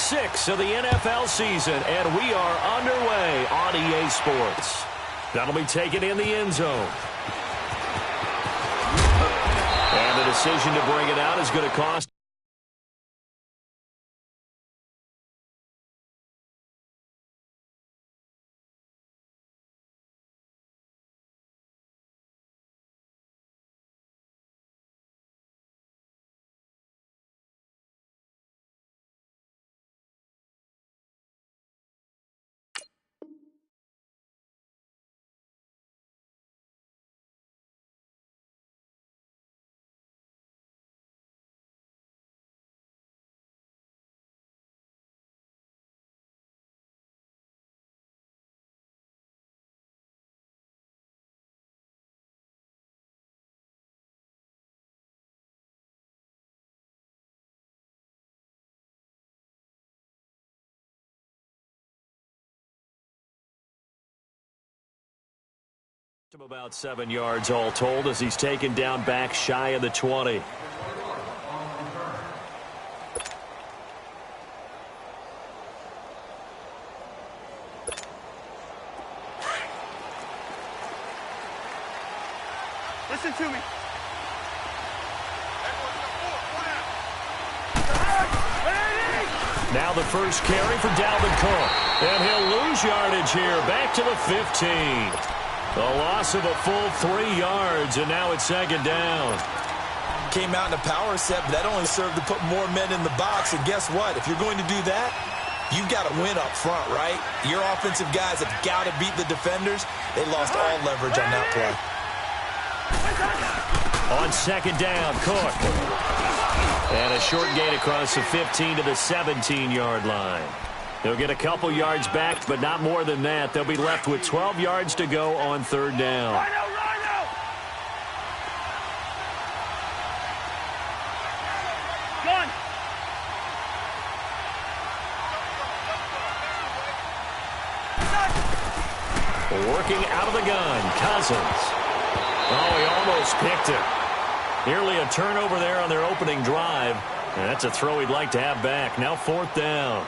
6 of the NFL season, and we are underway on EA Sports. That'll be taken in the end zone. And the decision to bring it out is going to cost. About 7 yards all told as he's taken down back shy of the 20. Listen to me. Now the first carry for Dalvin Cook. And he'll lose yardage here. Back to the 15. A loss of a full 3 yards, and now it's second down. Came out in a power set, but that only served to put more men in the box. And guess what? If you're going to do that, you've got to win up front, right? Your offensive guys have got to beat the defenders. They lost all leverage on that play. On second down, Cook. And a short gain across the 15 to the 17-yard line. They'll get a couple yards back, but not more than that. They'll be left with 12 yards to go on third down. Working out of the gun, Cousins. Oh, he almost picked it. Nearly a turnover there on their opening drive. And that's a throw he'd like to have back. Now fourth down.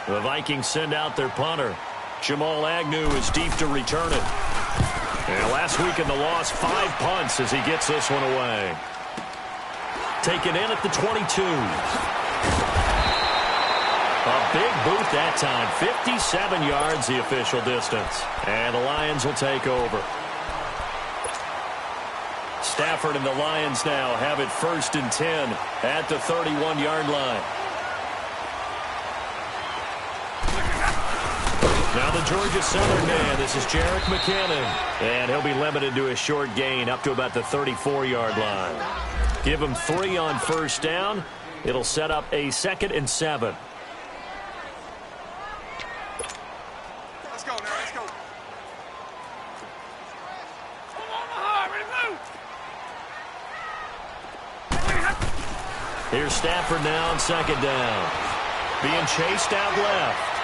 The Vikings send out their punter. Jamal Agnew is deep to return it. And last week in the loss, 5 punts as he gets this one away. Taken in at the 22. A big boot that time. 57 yards the official distance. And the Lions will take over. Stafford and the Lions now have it 1st and 10 at the 31-yard line. Now the Georgia Southern man, this is Jerick McKinnon. And he'll be limited to a short gain up to about the 34-yard line. Give him 3 on first down. It'll set up a 2nd and 7. Let's go, now, let's go. Here's Stafford now on second down. Being chased out left.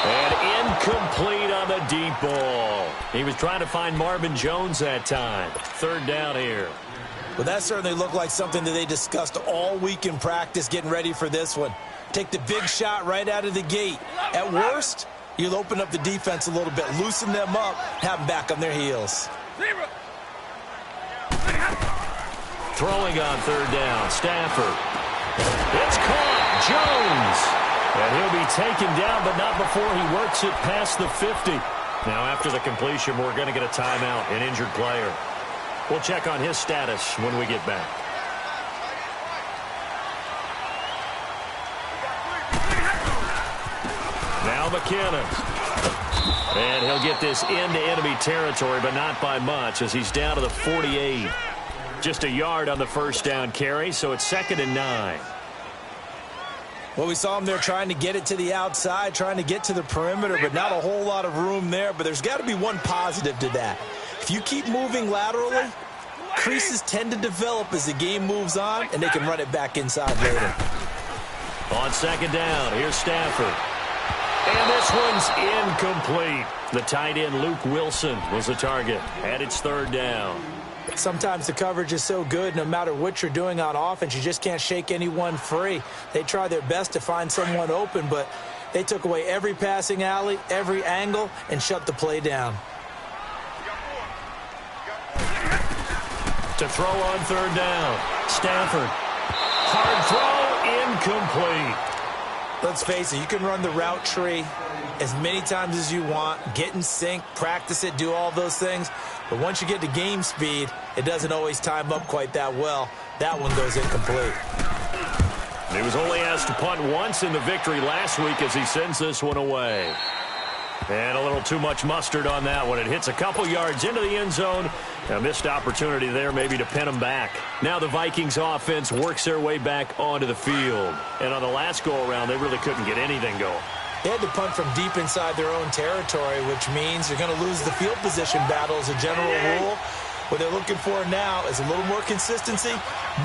And incomplete on the deep ball. He was trying to find Marvin Jones that time. Third down here. Well, that certainly looked like something that they discussed all week in practice getting ready for this one. Take the big shot right out of the gate. At worst, you'll open up the defense a little bit, loosen them up, have them back on their heels. Throwing on third down, Stafford. It's caught, Jones. And he'll be taken down, but not before he works it past the 50. Now, after the completion, we're going to get a timeout, an injured player. We'll check on his status when we get back. Now McKinnon. And he'll get this into enemy territory, but not by much as he's down to the 48. Just a yard on the first down carry, so it's 2nd and 9. Well, we saw him there trying to get it to the outside, trying to get to the perimeter, but not a whole lot of room there. But there's got to be one positive to that. If you keep moving laterally, creases tend to develop as the game moves on, and they can run it back inside later. On second down, here's Stafford. And this one's incomplete. The tight end, Luke Wilson, was the target. And it's third down. Sometimes the coverage is so good, no matter what you're doing on offense, you just can't shake anyone free. They try their best to find someone open, but they took away every passing alley, every angle, and shut the play down. To throw on third down, Stafford. Hard throw, incomplete. Let's face it, you can run the route tree as many times as you want, get in sync, practice it, do all those things. But once you get to game speed, it doesn't always time up quite that well. That one goes incomplete. He was only asked to punt once in the victory last week as he sends this one away. And a little too much mustard on that one. It hits a couple yards into the end zone. A missed opportunity there maybe to pin him back. Now the Vikings offense works their way back onto the field. And on the last go-around, they really couldn't get anything going. They had to punt from deep inside their own territory, which means they're going to lose the field position battle as a general rule. What they're looking for now is a little more consistency,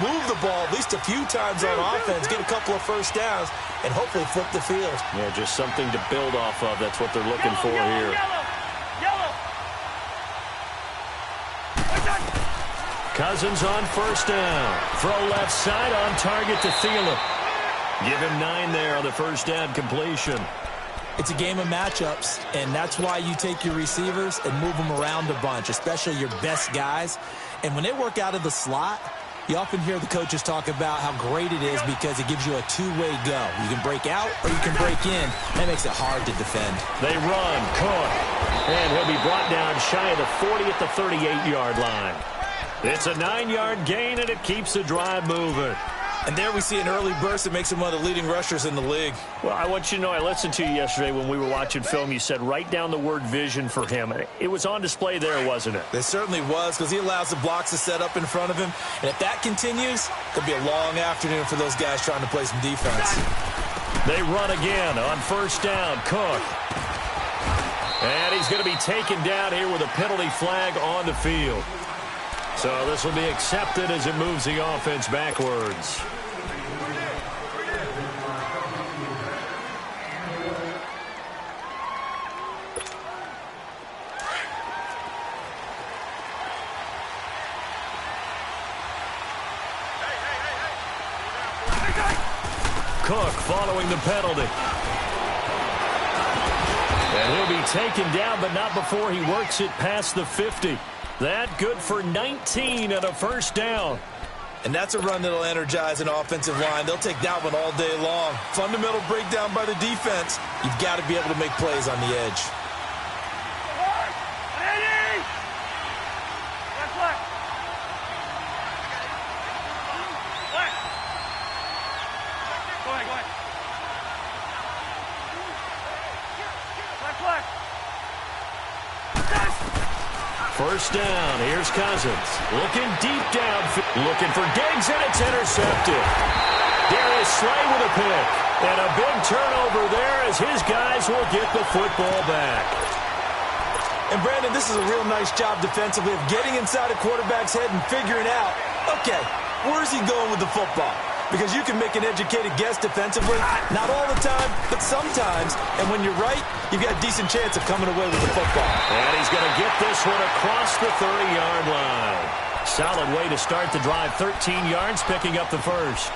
move the ball at least a few times on offense, get a couple of first downs, and hopefully flip the field. Yeah, just something to build off of. That's what they're looking for here. Cousins on first down. Throw left side on target to Thielen. Give him 9 there on the first down completion. It's a game of matchups, and that's why you take your receivers and move them around a bunch, especially your best guys. And when they work out of the slot, you often hear the coaches talk about how great it is because it gives you a two-way go. You can break out or you can break in. That makes it hard to defend. They run. Cook. And he'll be brought down shy of the 40 at the 38-yard line. It's a 9-yard gain, and it keeps the drive moving. And there we see an early burst that makes him one of the leading rushers in the league. Well, I want you to know, I listened to you yesterday when we were watching film. You said write down the word vision for him. It was on display there, wasn't it? It certainly was, because he allows the blocks to set up in front of him. And if that continues, it'll be a long afternoon for those guys trying to play some defense. They run again on first down. Cook. And he's going to be taken down here with a penalty flag on the field. So this will be accepted as it moves the offense backwards. Cook following the penalty. And he'll be taken down, but not before he works it past the 50. That good for 19 and a first down. And that's a run that'll energize an offensive line. They'll take that one all day long. Fundamental breakdown by the defense. You've got to be able to make plays on the edge. First down, here's Cousins. Looking deep down, looking for Diggs, and it's intercepted. Darius Slay with a pick. And a big turnover there as his guys will get the football back. And Brandon, this is a real nice job defensively of getting inside a quarterback's head and figuring out, okay, where's he going with the football? Because you can make an educated guess defensively. Not all the time, but sometimes. And when you're right, you've got a decent chance of coming away with the football. And he's going to get this one across the 30-yard line. Solid way to start the drive. 13 yards, picking up the first.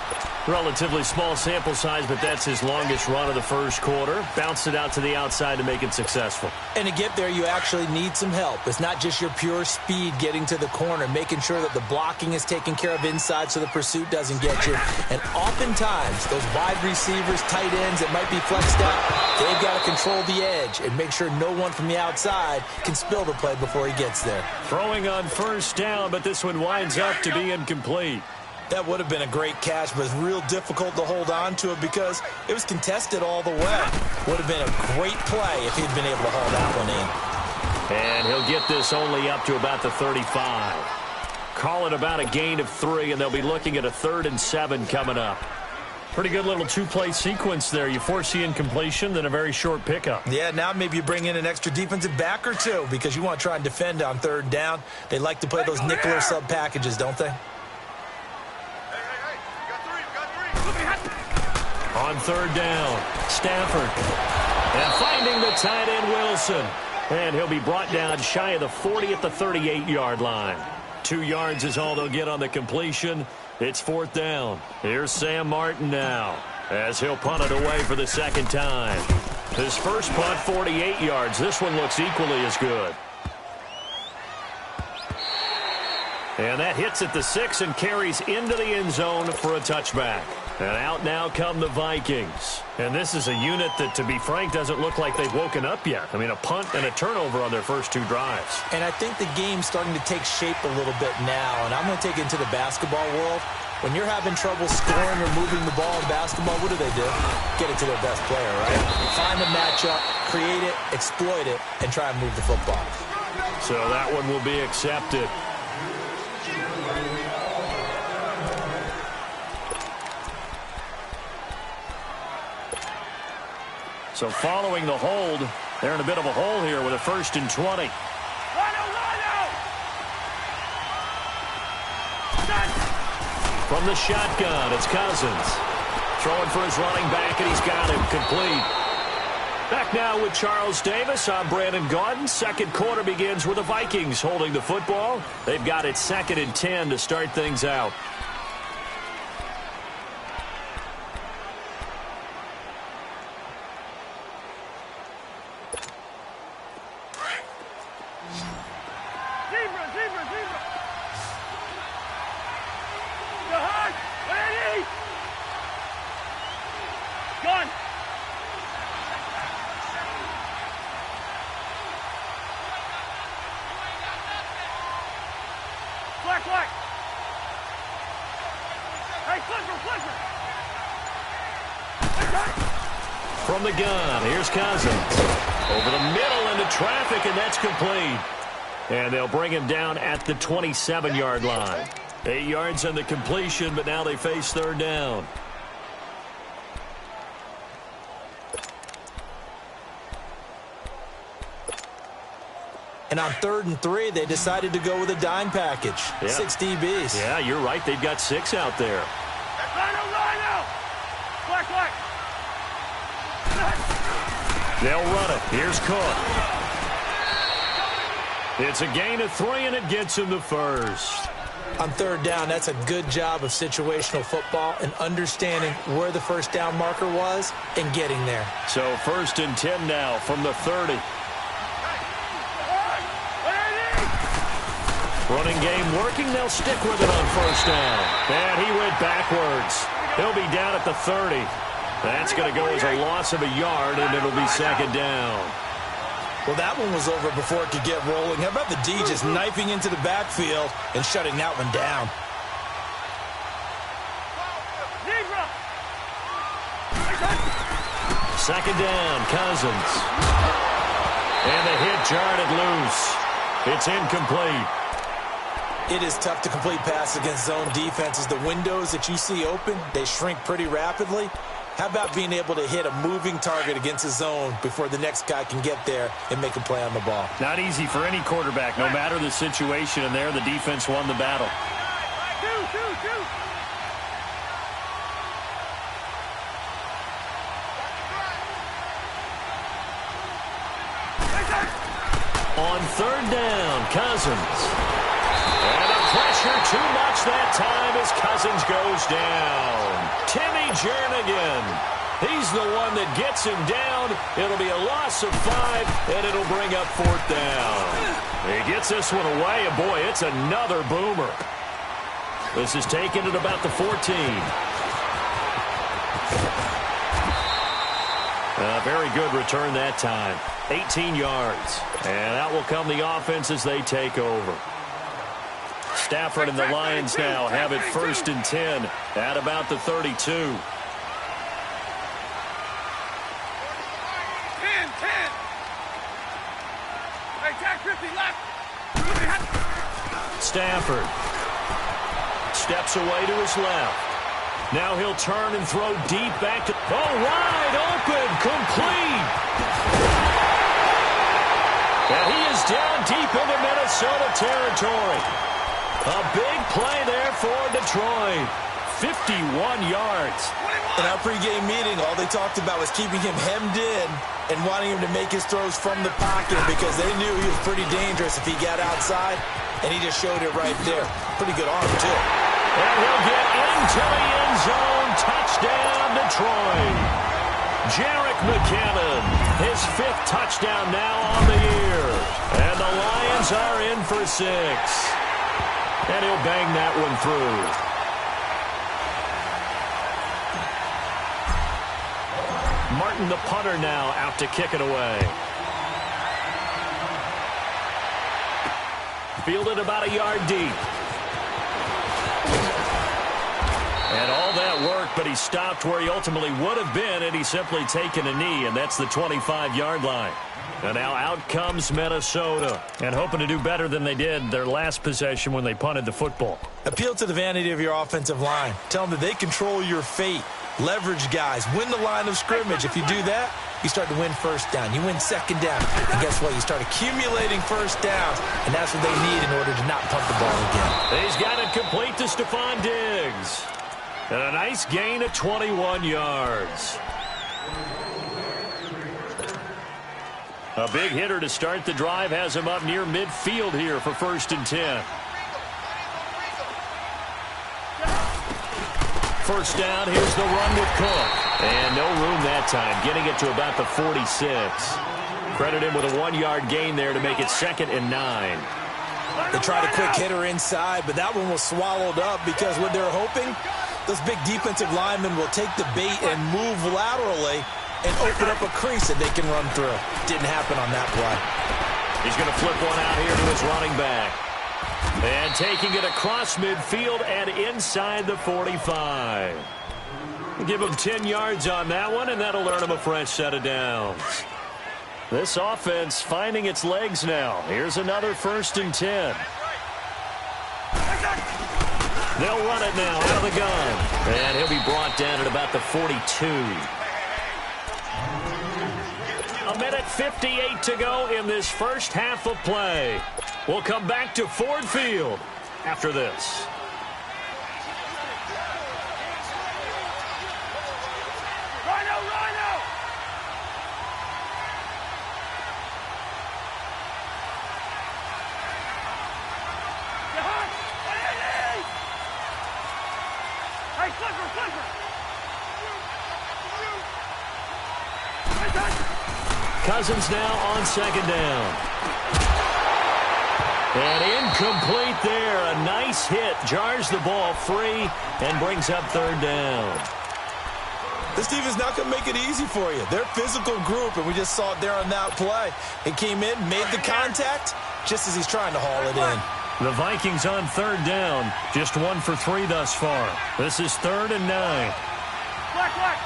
Relatively small sample size, but that's his longest run of the first quarter. Bounced it out to the outside to make it successful. And to get there, you actually need some help. It's not just your pure speed getting to the corner, making sure that the blocking is taken care of inside so the pursuit doesn't get you. And oftentimes, those wide receivers, tight ends that might be flexed out, they've got to control the edge and make sure no one from the outside can spill the play before he gets there. Throwing on first down, but this one winds up to be incomplete. That would have been a great catch, but it's real difficult to hold on to it because it was contested all the way. Would have been a great play if he'd been able to haul that one in. And he'll get this only up to about the 35. Call it about a gain of 3, and they'll be looking at a 3rd and 7 coming up. Pretty good little two-play sequence there. You force the incompletion, then a very short pickup. Yeah, now maybe you bring in an extra defensive back or two because you want to try and defend on 3rd down. They like to play those nickel or sub packages, don't they? On 3rd down, Stafford. And finding the tight end, Wilson. And he'll be brought down shy of the 40 at the 38-yard line. 2 yards is all they'll get on the completion. It's 4th down. Here's Sam Martin now as he'll punt it away for the 2nd time. His first punt, 48 yards. This one looks equally as good. And that hits at the 6 and carries into the end zone for a touchback. And out now come the Vikings. And this is a unit that, to be frank, doesn't look like they've woken up yet. I mean, a punt and a turnover on their first 2 drives. And I think the game's starting to take shape a little bit now. And I'm going to take it into the basketball world. When you're having trouble scoring or moving the ball in basketball, what do? Get it to their best player, right? Find a matchup, create it, exploit it, and try and move the football. So that one will be accepted. So following the hold, they're in a bit of a hole here with a 1st and 20. From the shotgun, it's Cousins. Throwing for his running back, and he's got him complete. Back now with Charles Davis. I'm Brandon Gaudin. Second quarter begins with the Vikings holding the football. They've got it 2nd and 10 to start things out. From the gun, here's Cousins. Over the middle into traffic, and that's complete. And they'll bring him down at the 27-yard line. 8 yards on the completion, but now they face 3rd down. And on 3rd and 3, they decided to go with a dime package. Yeah. 6 DBs. Yeah, you're right. They've got 6 out there. They'll run it. Here's Cook. It's a gain of 3, and it gets him the 1st. On 3rd down, that's a good job of situational football and understanding where the 1st down marker was and getting there. So 1st and 10 now from the 30. Running game working. They'll stick with it on 1st down. And he went backwards. He'll be down at the 30. That's going to go as a loss of a yard, and it'll be 2nd down. Well, that one was over before it could get rolling. How about the D just knifing into the backfield and shutting that one down? Second down, Cousins. And the hit jarred it loose. It's incomplete. It is tough to complete passes against zone defenses. The windows that you see open, they shrink pretty rapidly. How about being able to hit a moving target against a zone before the next guy can get there and make a play on the ball? Not easy for any quarterback, no matter the situation, and there the defense won the battle. On 3rd down, Cousins. And the pressure too much that time as Cousins goes down. Timmy Jernigan. He's the one that gets him down. It'll be a loss of 5, and it'll bring up 4th down. He gets this one away, and boy, it's another boomer. This is taken at about the 14. A very good return that time. 18 yards. And out will come the offense as they take over. Stafford and the Lions now have it 1st and 10 at about the 32. 10, 10. Hey, tag 50 left. Stafford steps away to his left. Now he'll turn and throw deep back to... Oh, wide open, complete. And he is down deep into Minnesota territory. A big play there for Detroit. 51 yards. In our pregame meeting, all they talked about was keeping him hemmed in and wanting him to make his throws from the pocket because they knew he was pretty dangerous if he got outside. and he just showed it right there. Pretty good arm, too. And he'll get into the end zone. Touchdown, Detroit. Jerick McKinnon, his 5th touchdown now on the year. And the Lions are in for 6. And he'll bang that one through. Martin, the punter, now out to kick it away. Fielded about a yard deep. And all that work, but he stopped where he ultimately would have been had he simply taken a knee, and that's the 25-yard line. And now out comes Minnesota, and hoping to do better than they did their last possession when they punted the football. Appeal to the vanity of your offensive line. Tell them that they control your fate. Leverage guys. Win the line of scrimmage. If you do that, you start to win first down. You win second down. And guess what? You start accumulating first downs, and that's what they need in order to not punt the ball again. He's got it complete to Stephon Diggs. And a nice gain of 21 yards. A big hitter to start the drive has him up near midfield here for 1st and 10. First down, here's the run with Cook. And no room that time, getting it to about the 46. Credit him with a 1-yard gain there to make it 2nd and 9. They tried a quick hitter inside, but that one was swallowed up because what they're hoping, those big defensive linemen will take the bait and move laterally and open up a crease that they can run through. Didn't happen on that play. He's going to flip one out here to his running back. And taking it across midfield and inside the 45. Give him 10 yards on that one, and that'll earn him a fresh set of downs. This offense finding its legs now. Here's another 1st and 10. They'll run it now out of the gun. And he'll be brought down at about the 42. A minute 58 to go in this first half of play. We'll come back to Ford Field after this. Cousins now on 2nd down. And incomplete there. A nice hit. Jars the ball free and brings up 3rd down. This team is not going to make it easy for you. They're a physical group, and we just saw it there on that play. He came in, made the contact, just as he's trying to haul it in. The Vikings on 3rd down. Just 1 for 3 thus far. This is 3rd and 9. Black.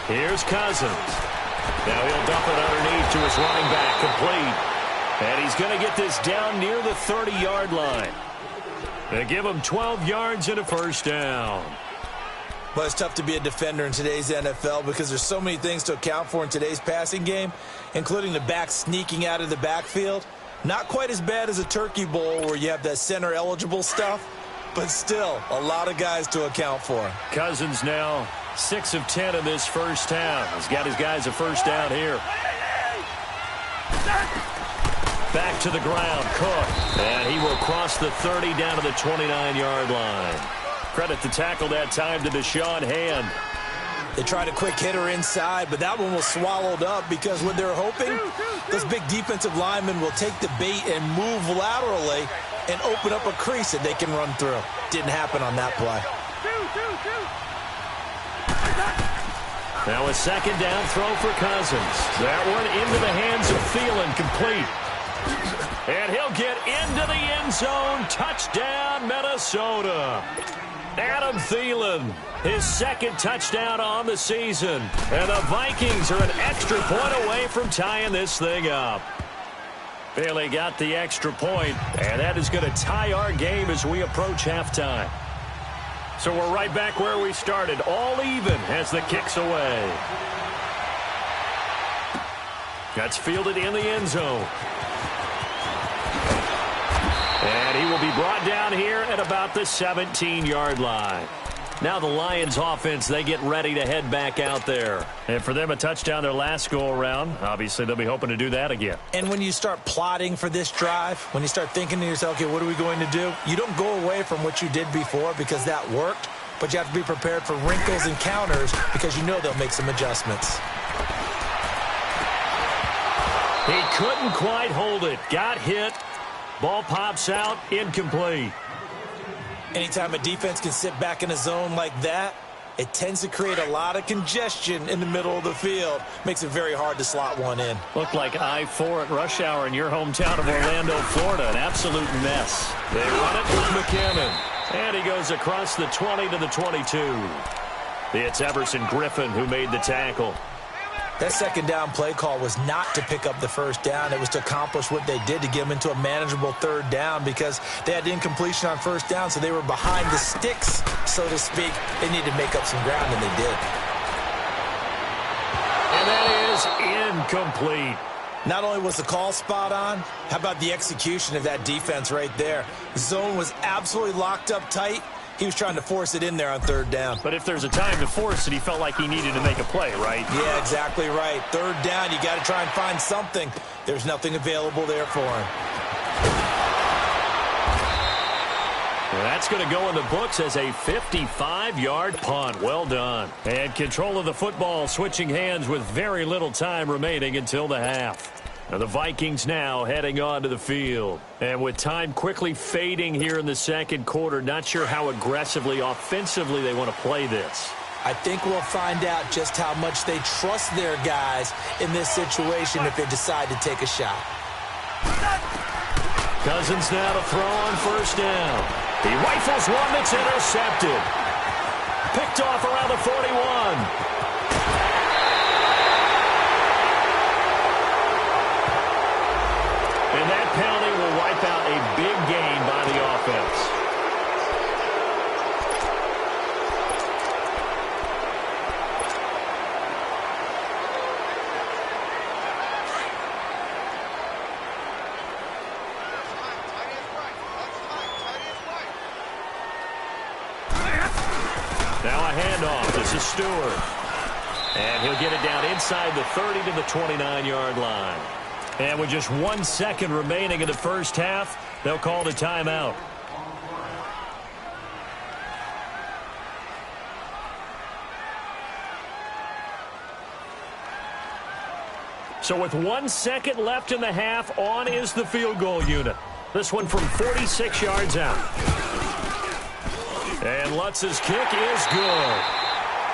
Here's Cousins. Now he'll dump it underneath to his running back, complete. And he's going to get this down near the 30-yard line. They give him 12 yards and a first down. But it's tough to be a defender in today's NFL because there's so many things to account for in today's passing game, including the back sneaking out of the backfield. Not quite as bad as a turkey bowl where you have that center-eligible stuff, but still a lot of guys to account for. Cousins now 6 of 10 in this first half. He's got his guys a first down here. Back to the ground, Cook. And he will cross the 30 down to the 29-yard line. Credit the tackle that time to Deshaun Hand. They tried a quick hitter inside, but that one was swallowed up because what they're hoping, those big defensive linemen will take the bait and move laterally and open up a crease that they can run through. Didn't happen on that play. Now a 2nd down throw for Cousins. That one into the hands of Thielen, complete. And he'll get into the end zone. Touchdown, Minnesota. Adam Thielen, his 2nd touchdown on the season. And the Vikings are an extra point away from tying this thing up. Bailey got the extra point, and that is going to tie our game as we approach halftime. So we're right back where we started, all even as the kick's away. That's fielded in the end zone. And he will be brought down here at about the 17-yard line. Now the Lions offense, they get ready to head back out there. And for them, a touchdown their last go-around. Obviously, they'll be hoping to do that again. And when you start plotting for this drive, when you start thinking to yourself, okay, what are we going to do? You don't go away from what you did before because that worked, but you have to be prepared for wrinkles and counters because you know they'll make some adjustments. He couldn't quite hold it. Got hit. Ball pops out. Incomplete. Anytime a defense can sit back in a zone like that, it tends to create a lot of congestion in the middle of the field. Makes it very hard to slot one in. Looked like I-4 at rush hour in your hometown of Orlando, Florida. An absolute mess. They run it with McKinnon. And he goes across the 20 to the 22. It's Everson Griffin who made the tackle. That second down play call was not to pick up the first down. It was to accomplish what they did to get them into a manageable third down because they had incompletion on first down, so they were behind the sticks, so to speak. They needed to make up some ground, and they did. And that is incomplete. Not only was the call spot on, how about the execution of that defense right there? The zone was absolutely locked up tight. He was trying to force it in there on third down. But if there's a time to force it, he felt like he needed to make a play, right? Yeah, exactly right. Third down, you got to try and find something. There's nothing available there for him. Well, that's going to go in the books as a 55-yard punt. Well done. And control of the football switching hands with very little time remaining until the half. Now the Vikings now heading onto the field. And with time quickly fading here in the second quarter, not sure how aggressively, offensively they want to play this. I think we'll find out just how much they trust their guys in this situation if they decide to take a shot. Cousins now to throw on first down. He rifles one that's intercepted. Picked off around the 41. And that penalty will wipe out a big gain by the offense. Now a handoff. This is Stewart. And he'll get it down inside the 30 to the 29-yard line. And with just 1 second remaining in the first half, they'll call the timeout. So with 1 second left in the half, on is the field goal unit. This one from 46 yards out. And Lutz's kick is good.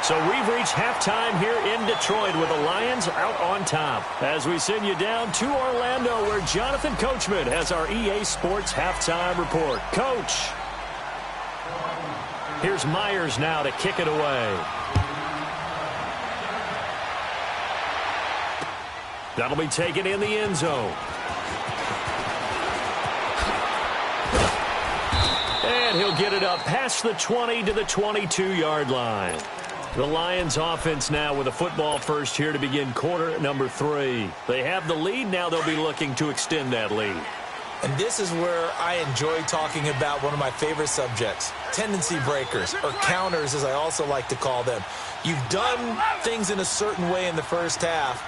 So we've reached halftime here in Detroit with the Lions out on top. As we send you down to Orlando where Jonathan Coachman has our EA Sports halftime report. Coach. Here's Myers now to kick it away. That'll be taken in the end zone. And he'll get it up past the 20 to the 22-yard line. The Lions offense now with a football first here to begin quarter number 3. They have the lead. Now they'll be looking to extend that lead. And this is where I enjoy talking about one of my favorite subjects, tendency breakers, or counters as I also like to call them. You've done things in a certain way in the first half,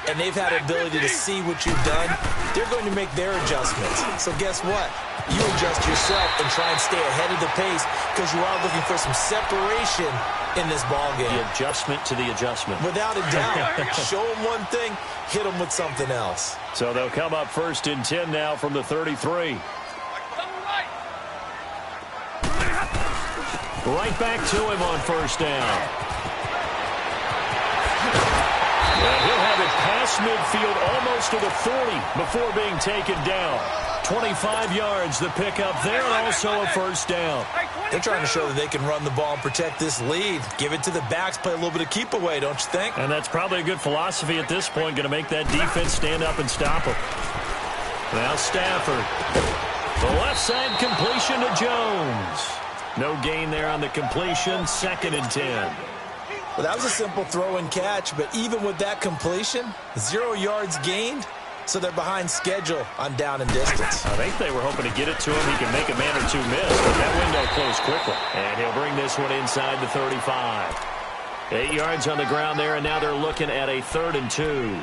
and they've had the ability to see what you've done. They're going to make their adjustments. So guess what? You adjust yourself and try and stay ahead of the pace because you are looking for some separation in this ballgame. The adjustment to the adjustment. Without a doubt. Show them one thing, hit them with something else. So they'll come up first and 10 now from the 33. Right back to him on first down. And he'll have it past midfield almost to the 40 before being taken down. 25 yards the pickup there and also a first down. They're trying to show that they can run the ball and protect this lead. Give it to the backs, play a little bit of keep away, don't you think? And that's probably a good philosophy at this point, going to make that defense stand up and stop them. Now Stafford. The left side completion to Jones. No gain there on the completion, 2nd and 10. Well, that was a simple throw and catch, but even with that completion, 0 yards gained, so they're behind schedule on down and distance. I think they were hoping to get it to him. He can make a man or two miss, but that window closed quickly. And he'll bring this one inside the 35. 8 yards on the ground there, and now they're looking at a 3rd and 2.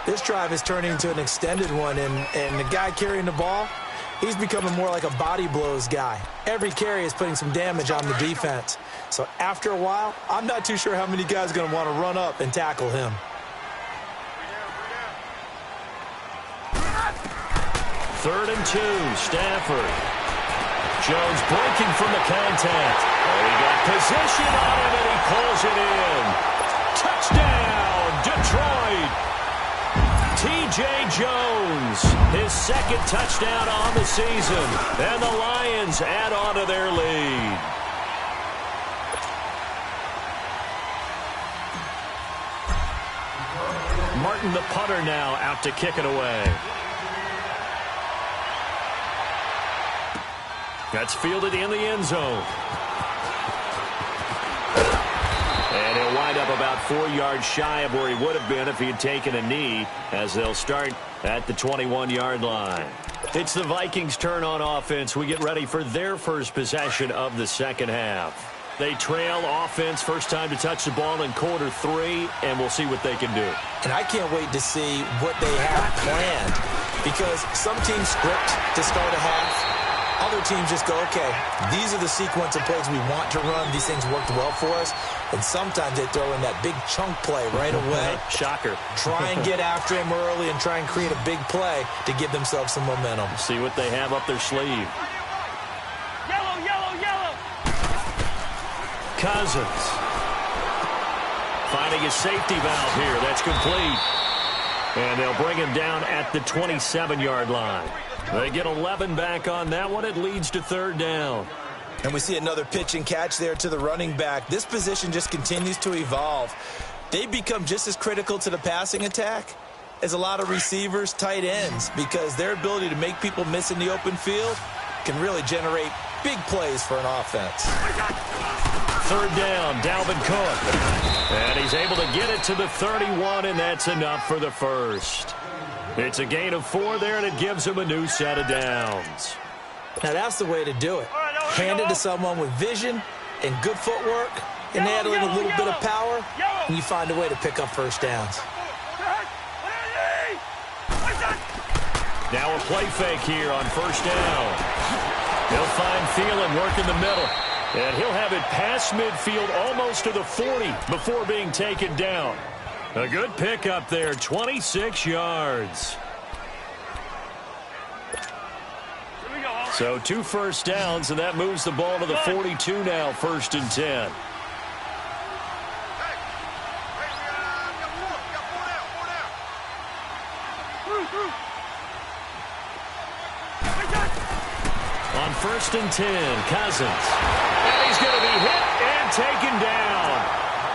This drive is turning into an extended one, and the guy carrying the ball, he's becoming more like a body blows guy. Every carry is putting some damage on the defense. So after a while, I'm not too sure how many guys are going to want to run up and tackle him. 3rd and 2, Stafford. Jones breaking from the contact. Oh, he got position on him, and he pulls it in. Touchdown, Detroit. T.J. Jones, his 2nd touchdown on the season. And the Lions add on to their lead. Martin, the punter, now out to kick it away. That's fielded in the end zone. And he'll wind up about 4 yards shy of where he would have been if he had taken a knee, as they'll start at the 21-yard line. It's the Vikings' turn on offense. We get ready for their first possession of the second half. They trail offense, first time to touch the ball in quarter 3, and we'll see what they can do. And I can't wait to see what they have planned, because some teams script to start a half. Other teams just go, okay, these are the sequence of plays we want to run. These things worked well for us. And sometimes they throw in that big chunk play right away. Shocker. Try and get after them early and try and create a big play to give themselves some momentum. See what they have up their sleeve. Yellow, yellow, yellow. Cousins. Finding a safety valve here. That's complete. And they'll bring him down at the 27-yard line. They get 11 back on that one. It leads to 3rd down. And we see another pitch and catch there to the running back. This position just continues to evolve. They become just as critical to the passing attack as a lot of receivers, tight ends, because their ability to make people miss in the open field can really generate big plays for an offense. 3rd down, Dalvin Cook. And he's able to get it to the 31, and that's enough for the first. It's a gain of 4 there, and it gives him a new set of downs. Now, that's the way to do it. Hand it to someone with vision and good footwork, and add in a little bit of power, and you find a way to pick up first downs. Now a play fake here on 1st down. He'll find Thielen work in the middle. And he'll have it past midfield almost to the 40 before being taken down. A good pickup there, 26 yards. So 2 first downs, and that moves the ball to the 42 now, 1st and 10. On 1st and 10, Cousins. And he's going to be hit and taken down.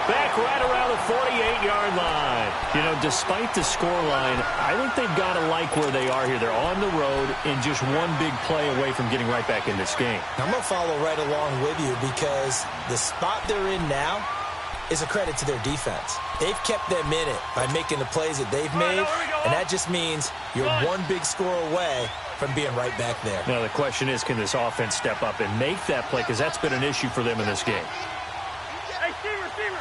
Back right around the 48-yard line. You know, despite the scoreline, I think they've got to like where they are here. They're on the road and just one big play away from getting right back in this game. I'm going to follow right along with you, because the spot they're in now is a credit to their defense. They've kept them in it by making the plays that they've made, and that just means you're one big score away from being right back there. Now, the question is, can this offense step up and make that play? Because that's been an issue for them in this game. Hey, receiver.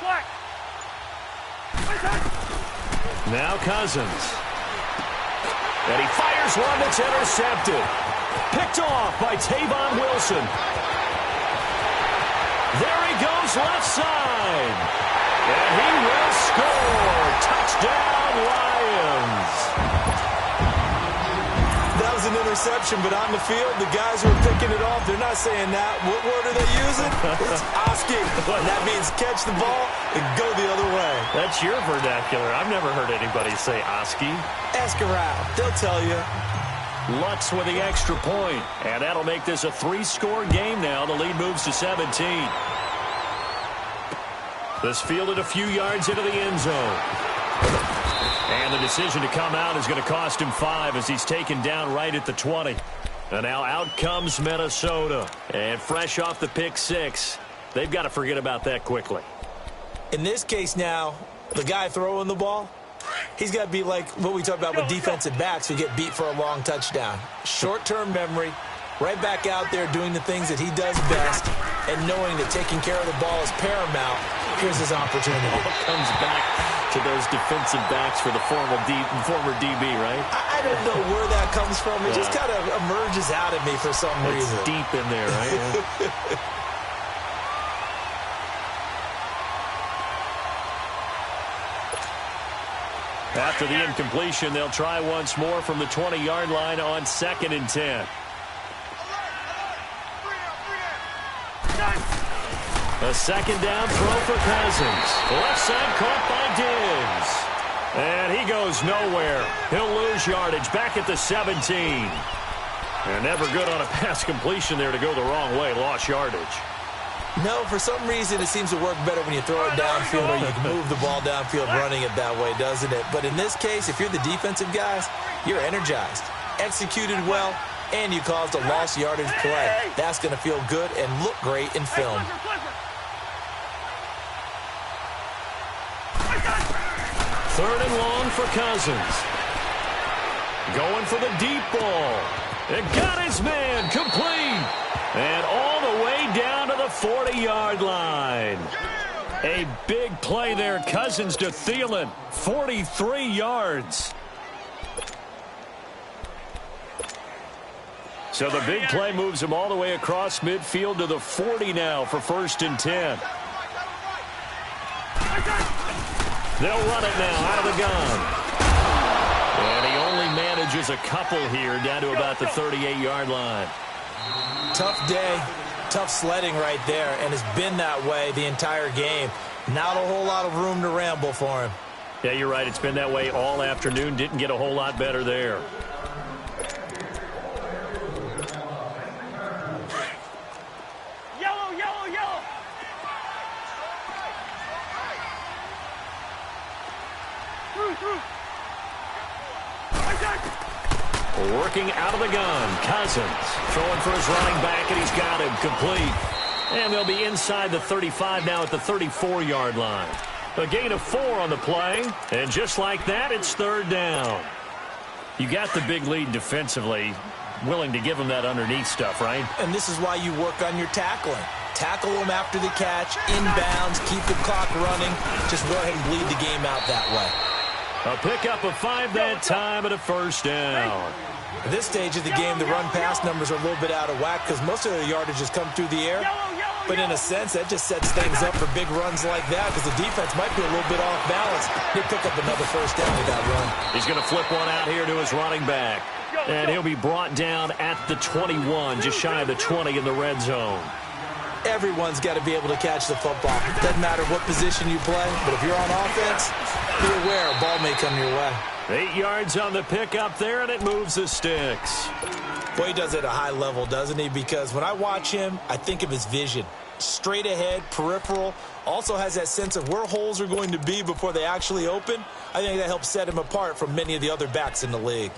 Black. Now Cousins. And he fires one that's intercepted. Picked off by Tavon Wilson. There he goes left side. And he will score. Touchdown, Lions. That was an interception, but on the field, the guys who are picking it off, they're not saying that. What word are they using? It's Oski. And that means catch the ball and go the other way. That's your vernacular. I've never heard anybody say Oski. Ask around. They'll tell you. Lutz with the extra point. And that'll make this a 3-score game now. The lead moves to 17. This fielded a few yards into the end zone. And the decision to come out is going to cost him 5 as he's taken down right at the 20. And now out comes Minnesota. And fresh off the pick 6, they've got to forget about that quickly. In this case now, the guy throwing the ball, he's got to be like what we talk about with defensive backs who get beat for a long touchdown. Short-term memory, right back out there doing the things that he does best, and knowing that taking care of the ball is paramount. Here's his opportunity. It comes back to those defensive backs for the former DB, right? I don't know where that comes from. It just kind of emerges out of me for some reason. It's deep in there, right? Yeah. After the incompletion, they'll try once more from the 20-yard line on 2nd and 10. A second down throw for Cousins. Left side caught by Diggs. And he goes nowhere. He'll lose yardage back at the 17. And never good on a pass completion there to go the wrong way. Lost yardage. No, for some reason it seems to work better when you throw it downfield or you can move the ball downfield running it that way, doesn't it? But in this case, if you're the defensive guys, you're energized, executed well, and you caused a lost yardage play. That's going to feel good and look great in film. Third and long for Cousins. Going for the deep ball. It got his man complete. And all the way down to the 40-yard line. A big play there. Cousins to Thielen. 43 yards. So the big play moves him all the way across midfield to the 40 now for 1st and 10. They'll run it now out of the gun. And he only manages a couple here down to about the 38-yard line. Tough day, tough sledding right there, and it's been that way the entire game. Not a whole lot of room to ramble for him. Yeah, you're right. It's been that way all afternoon. Didn't get a whole lot better there. Yellow, yellow, yellow. Through. Working out of the gun. Cousins throwing for his running back, and he's got him complete. And they'll be inside the 35 now at the 34-yard line. A gain of 4 on the play, and just like that, it's 3rd down. You got the big lead defensively, willing to give him that underneath stuff, right? And this is why you work on your tackling. Tackle them after the catch, inbounds, keep the clock running. Just go ahead and bleed the game out that way. A pickup of 5 that time and a 1st down. At this stage of the game, the run-pass numbers are a little bit out of whack because most of the yardage has come through the air. But in a sense, that just sets things up for big runs like that because the defense might be a little bit off balance. He'll pick up another 1st down with that run. He's going to flip one out here to his running back. And he'll be brought down at the 21, just shy of the 20 in the red zone. Everyone's got to be able to catch the football. Doesn't matter what position you play, but if you're on offense, be aware a ball may come your way. 8 yards on the pickup there, and it moves the sticks. Boy, he does it at a high level, doesn't he? Because when I watch him, I think of his vision. Straight ahead, peripheral, also has that sense of where holes are going to be before they actually open. I think that helps set him apart from many of the other backs in the league.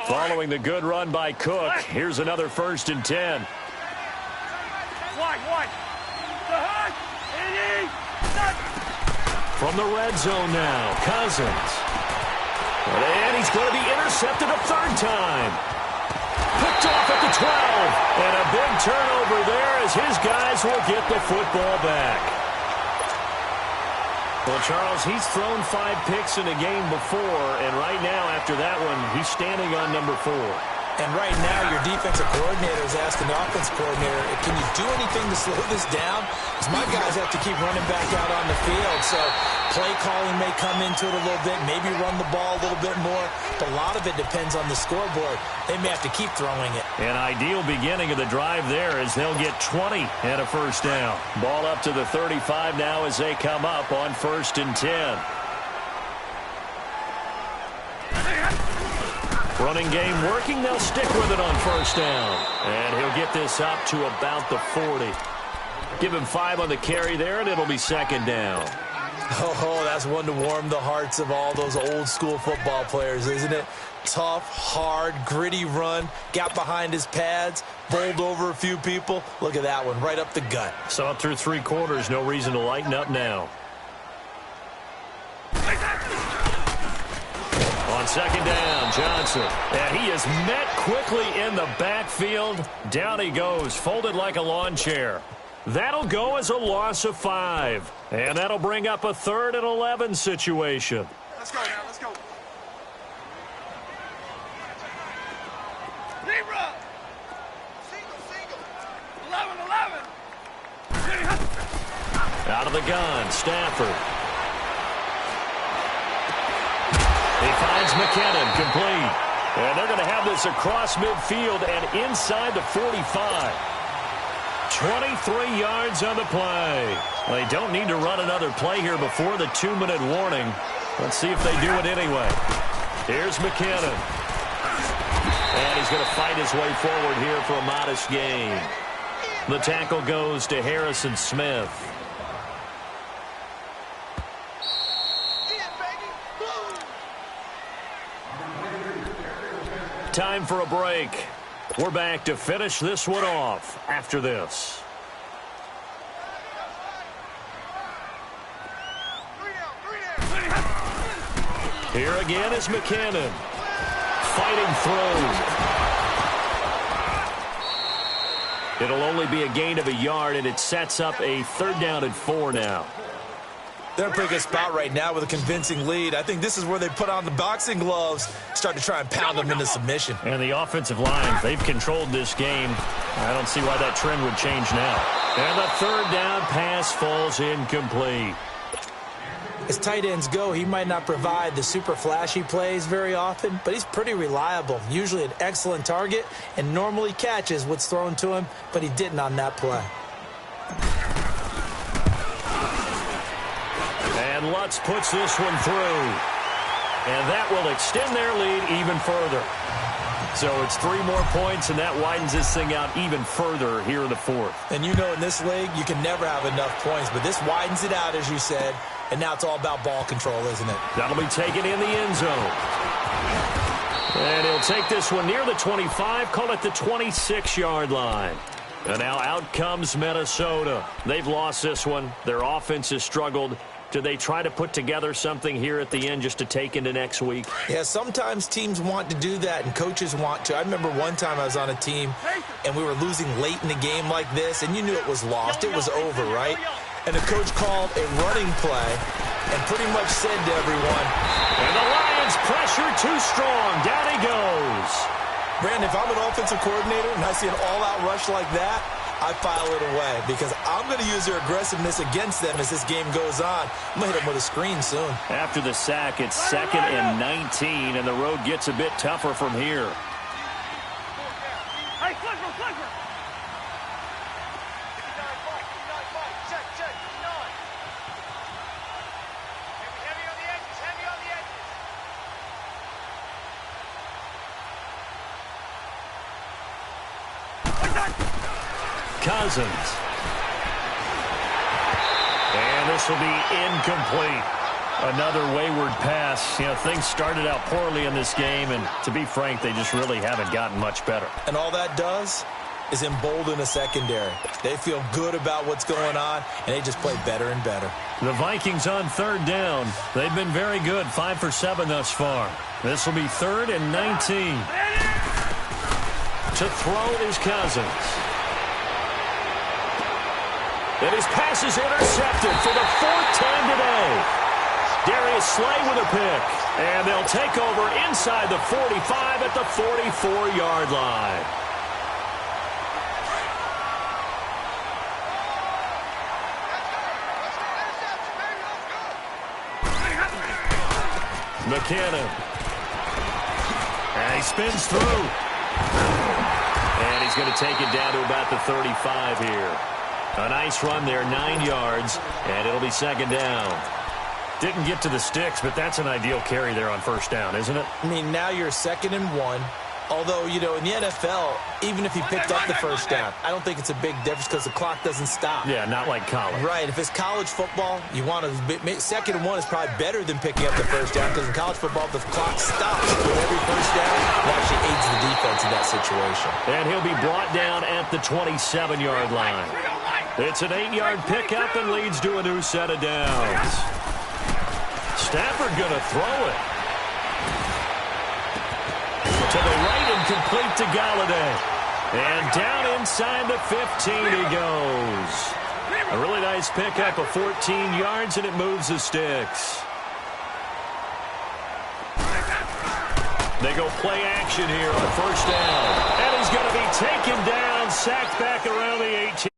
Following the good run by Cook, here's another 1st and 10. Wide. From the red zone now, Cousins. And he's going to be intercepted a 3rd time. Picked off at the 12. And a big turnover there as his guys will get the football back. Well, Charles, he's thrown 5 picks in a game before, and right now, after that one, he's standing on number 4. And right now, your defensive coordinator is asking the offensive coordinator, can you do anything to slow this down? Because my guys have to keep running back out on the field. So play calling may come into it a little bit, maybe run the ball a little bit more. But a lot of it depends on the scoreboard. They may have to keep throwing it. An ideal beginning of the drive there as they'll get 20 and a 1st down. Ball up to the 35 now as they come up on 1st and 10. Running game working. They'll stick with it on 1st down. And he'll get this up to about the 40. Give him 5 on the carry there, and it'll be 2nd down. Oh, that's one to warm the hearts of all those old school football players, isn't it? Tough, hard, gritty run, got behind his pads, bowled over a few people. Look at that one, right up the gut. Saw it through 3 quarters, no reason to lighten up now. On second down, Johnson. And he is met quickly in the backfield. Down he goes, folded like a lawn chair. That'll go as a loss of 5. And that'll bring up a 3rd and 11 situation. Let's go now, let's go. Libra! Single. 11. Out of the gun, Stafford. He finds McKinnon, complete. And they're going to have this across midfield and inside the 45. 23 yards on the play. They don't need to run another play here before the 2-minute warning. Let's see if they do it anyway. Here's McKinnon. And he's going to fight his way forward here for a modest gain. The tackle goes to Harrison Smith. Time for a break. We're back to finish this one off after this. Here again is McKinnon. Fighting through. It'll only be a gain of a yard, and it sets up a 3rd down and 4 now. They're in a pretty good spot right now with a convincing lead. I think this is where they put on the boxing gloves, start to try and pound them into submission. And the offensive line, they've controlled this game. I don't see why that trend would change now. And the 3rd down pass falls incomplete. As tight ends go, he might not provide the super flashy plays very often, but he's pretty reliable, usually an excellent target, and normally catches what's thrown to him, but he didn't on that play. And Lutz puts this one through. And that will extend their lead even further. So it's 3 more points, and that widens this thing out even further here in the 4th. And you know in this league, you can never have enough points, but this widens it out, as you said, and now it's all about ball control, isn't it? That'll be taken in the end zone. And he'll take this one near the 25, call it the 26-yard line. And now out comes Minnesota. They've lost this one. Their offense has struggled. Do they try to put together something here at the end just to take into next week? Yeah, sometimes teams want to do that, and coaches want to. I remember one time I was on a team, and we were losing late in the game like this, and you knew it was lost. It was over, right? And the coach called a running play and pretty much said to everyone, and the Lions pressure too strong. Down he goes. Brandon, if I'm an offensive coordinator and I see an all-out rush like that, I file it away because I'm going to use their aggressiveness against them as this game goes on. I'm going to hit them with a screen soon. After the sack, it's 2nd and 19, and the road gets a bit tougher from here. Hey, Clipper! Check. Heavy on the edges. Cousins. And this will be incomplete. Another wayward pass. You know, things started out poorly in this game, and to be frank, they just really haven't gotten much better. And all that does is embolden a secondary. They feel good about what's going on, and they just play better and better. The Vikings on 3rd down. They've been very good, 5 for 7 thus far. This will be 3rd and 19. To throw is Cousins. And his pass is intercepted for the 4th time today. Darius Slay with a pick. And they'll take over inside the 45 at the 44-yard line. McKinnon. And he spins through. And he's going to take it down to about the 35 here. A nice run there, 9 yards, and it'll be 2nd down. Didn't get to the sticks, but that's an ideal carry there on 1st down, isn't it? I mean, now you're 2nd and 1. Although, you know, in the NFL, even if he picked up the first down, I don't think it's a big difference because the clock doesn't stop. Yeah, not like college. Right. If it's college football, you want to second and one is probably better than picking up the first down because in college football, the clock stops with every first down. It actually aids the defense in that situation. And he'll be brought down at the 27-yard line. It's an 8-yard pickup and leads to a new set of downs. Stafford going to throw it. To the right and complete to Galladay. And down inside the 15 he goes. A really nice pickup of 14 yards, and it moves the sticks. They go play action here on first down. And he's going to be taken down, sacked back around the 18.